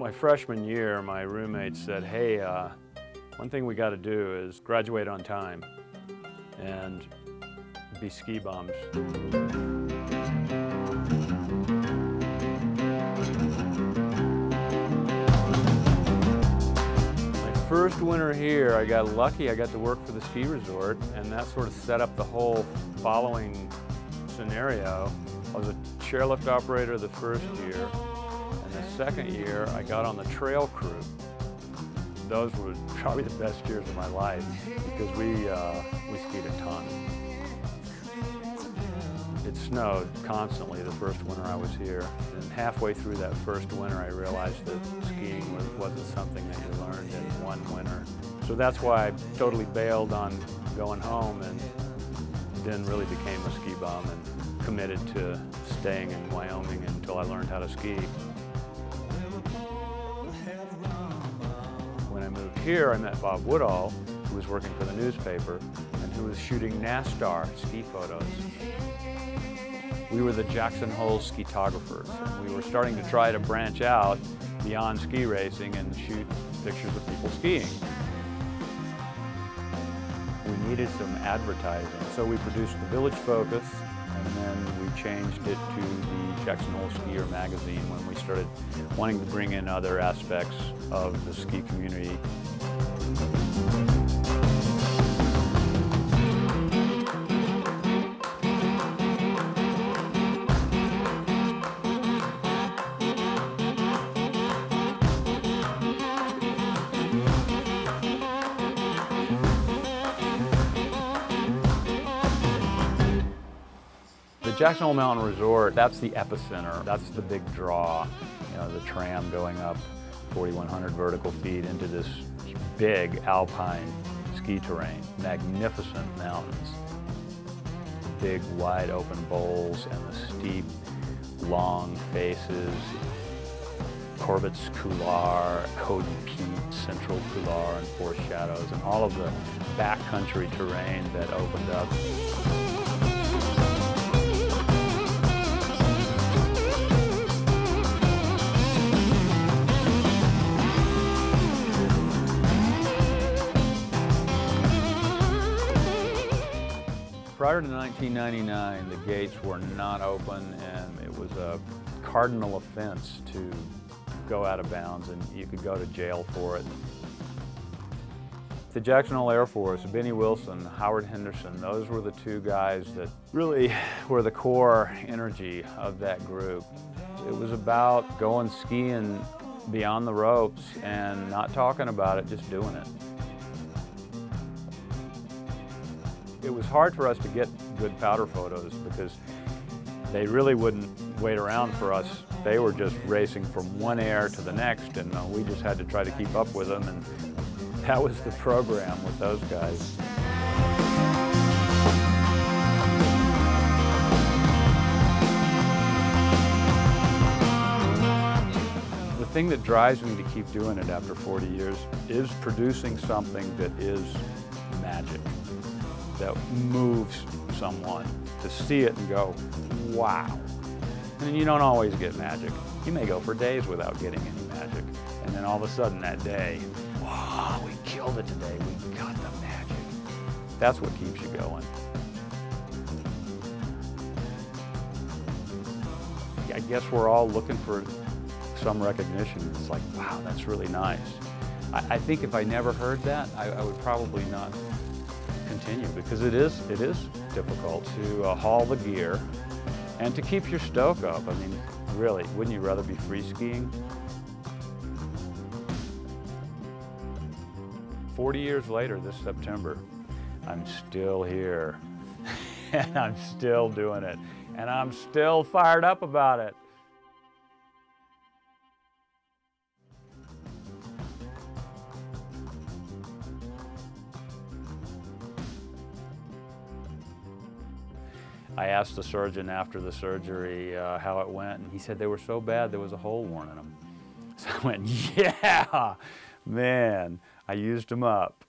My freshman year, my roommate said, hey, one thing we got to do is graduate on time and be ski bums. My first winter here, I got lucky. I got to work for the ski resort, and that sort of set up the whole following scenario. I was a chairlift operator the first year, and the second year I got on the trail crew. Those were probably the best years of my life because we skied a ton. It snowed constantly the first winter I was here, and halfway through that first winter I realized that skiing wasn't something that you learned in one winter. So that's why I totally bailed on going home and then really became a ski bum and committed to staying in Wyoming until I learned how to ski. When I moved here, I met Bob Woodall, who was working for the newspaper and who was shooting NASCAR ski photos. We were the Jackson Hole skitographers, and we were starting to try to branch out beyond ski racing and shoot pictures of people skiing. We needed some advertising, so we produced the Village Focus, and then we changed it to the Jackson Hole Skier magazine when we started wanting to bring in other aspects of the ski community. The Jackson Hole Mountain Resort, that's the epicenter. That's the big draw. You know, the tram going up 4,100 vertical feet into this big alpine ski terrain. Magnificent mountains. Big wide open bowls and the steep, long faces. Corbett's Couloir, Cody Peak, Central Couloir, and Four Shadows, and all of the backcountry terrain that opened up. Prior to 1999, the gates were not open, and it was a cardinal offense to go out of bounds, and you could go to jail for it. The Jackson Hole Air Force, Benny Wilson, Howard Henderson, those were the two guys that really were the core energy of that group. It was about going skiing beyond the ropes and not talking about it, just doing it. It was hard for us to get good powder photos because they really wouldn't wait around for us. They were just racing from one air to the next, and we just had to try to keep up with them, and that was the program with those guys. The thing that drives me to keep doing it after 40 years is producing something that is magic, that moves someone to see it and go, wow. And you don't always get magic. You may go for days without getting any magic. And then all of a sudden that day, wow, we killed it today. We got the magic. That's what keeps you going. I guess we're all looking for some recognition. It's like, wow, that's really nice. I think if I never heard that, I would probably not continue, because it is difficult to haul the gear and to keep your stoke up. I mean, really, wouldn't you rather be free skiing? 40 years later this September, I'm still here and I'm still doing it, and I'm still fired up about it. I asked the surgeon after the surgery how it went, and he said they were so bad there was a hole worn in them. So I went, yeah, man, I used them up.